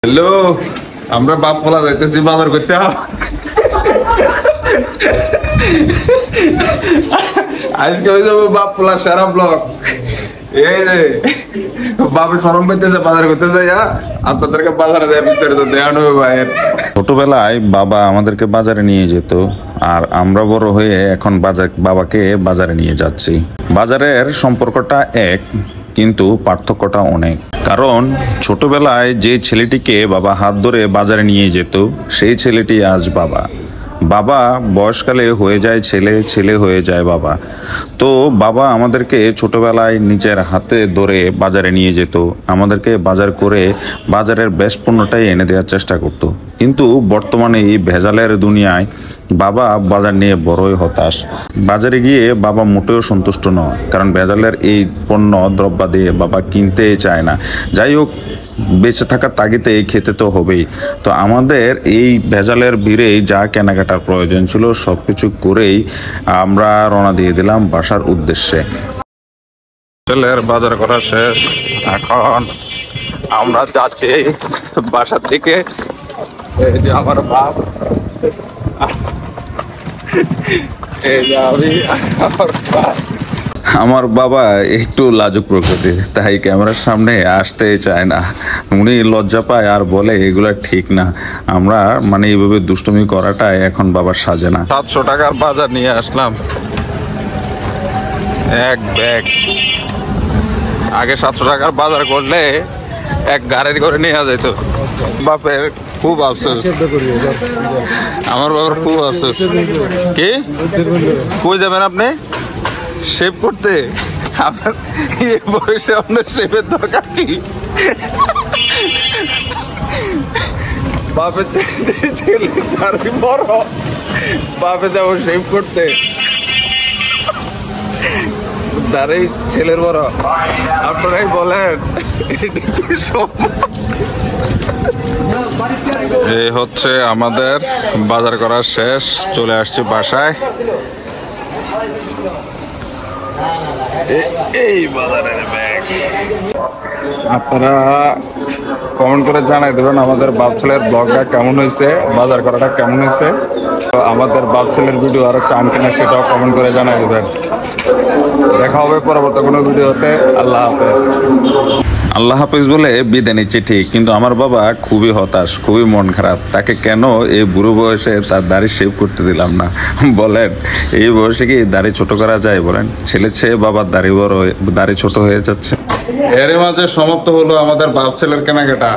Hello, আমরা বাপ পোলা যাইতেছি বাজার করতে। আজকে হয়ে যাবো বাপ পোলা সেরা ব্লগ। এই যে বাপে সরম পেতেছে বাজার করতে যাই, আপনাদেরকে বাজারে দেয় বিস্তারিত দেখানো ভাইয়ের। ছোটবেলায় বাবা আমাদেরকে বাজারে নিয়ে যেত, আর আমরা বড় হয়ে এখন বাবাকে বাজারে নিয়ে যাচ্ছি। বাজারের সম্পর্কটা এক, কিন্তু পার্থক্যটা অনেক। কারণ ছোটবেলায় যে ছেলেটিকে বাবা হাত ধরে বাজারে নিয়ে যেত, সেই ছেলেটি আজ বাবা। বাবা বয়সকালে হয়ে যায় ছেলে, ছেলে হয়ে যায় বাবা। তো বাবা আমাদেরকে ছোটবেলায় নিজের হাতে ধরে বাজারে নিয়ে যেত, আমাদেরকে বাজার করে বাজারের বেস্ট পণ্যটাই এনে দেওয়ার চেষ্টা করত। কিন্তু বর্তমানে এই ভেজালের দুনিয়ায় বাবা বাজার নিয়ে বড়ই হতাশ। বাজারে গিয়ে বাবা মোটেও সন্তুষ্ট নয়, কারণ ভেজালের এই পণ্য দ্রব্যাদি বাবা কিনতেই চায় না। যাই হোক, বেঁচে থাকার তাগিদে খেতে তো হবেই। তো আমাদের এই ভেজালের ভিড়ে যা কেনাকাটার প্রয়োজন ছিল সবকিছু করেই আমরা রওনা দিয়ে দিলাম বাসার উদ্দেশ্যে। ছেলের বাজার করা শেষ, এখন আমরা যাচ্ছি বাসার দিকে। এই যে আমার বাপ, এই যে আমি, আমার বাবা একটু লাজুক প্রকৃতি, তাই ক্যামেরার সামনে আসতে চায় না। উনি লজ্জা পায় আর বলে এগুলা ঠিক না। আমরা এইভাবে দুষ্টুমি করাটাই এখন বাবার সাজে না। 700 টাকার বাজার নিয়ে আসলাম, এক ব্যাগ। আগে 700 টাকার বাজার করলে এক গাড়ির করে নিয়ে যেত। বাপের খুব আফসোস, আমার বাবার খুব আফসোস। কি কই যাবেন আপনি শেভ করতে? আপনার এই বয়সে আপনার শেভের দরকার কি? বাপের ছেলে তারই বড়, বাপে যাবো শেভ করতে, তারই ছেলের বড়। আপনারাই বলেন এই হচ্ছে আমাদের বাজার করা শেষ, চলে আসছি বাসায়। এই বাজারের ব্যাগ আপনারা কমেন্ট করে জানাই দেবেন আমাদের বাপ ছেলের ব্লগটা কেমন হয়েছে, বাজার করাটা কেমন হয়েছে। আমাদের বাপ ছেলের ভিডিও আরো চান কিনা সেটাও কমেন্ট করে জানাই দেবেন। দেখা হবে পরবর্তী কোনো ভিডিওতে। আল্লাহ হাফেজ। আল্লাহ হাফেজ বলে বিদায় নিচ্ছে ঠিক, কিন্তু আমার বাবা খুবই হতাশ, খুবই মন খারাপ। তাকে কেন এই বুড়ো বয়সে তার দাড়ি শেভ করতে দিলাম না? বলেন, এই বয়সে কি দাড়ি ছোট করা যায়? বলেন, ছেলে ছেয়ে বাবার দাড়ি ছোট হয়ে যাচ্ছে। এর মাঝে সমাপ্ত হলো আমাদের বাপ ছেলের কেনাকাটা।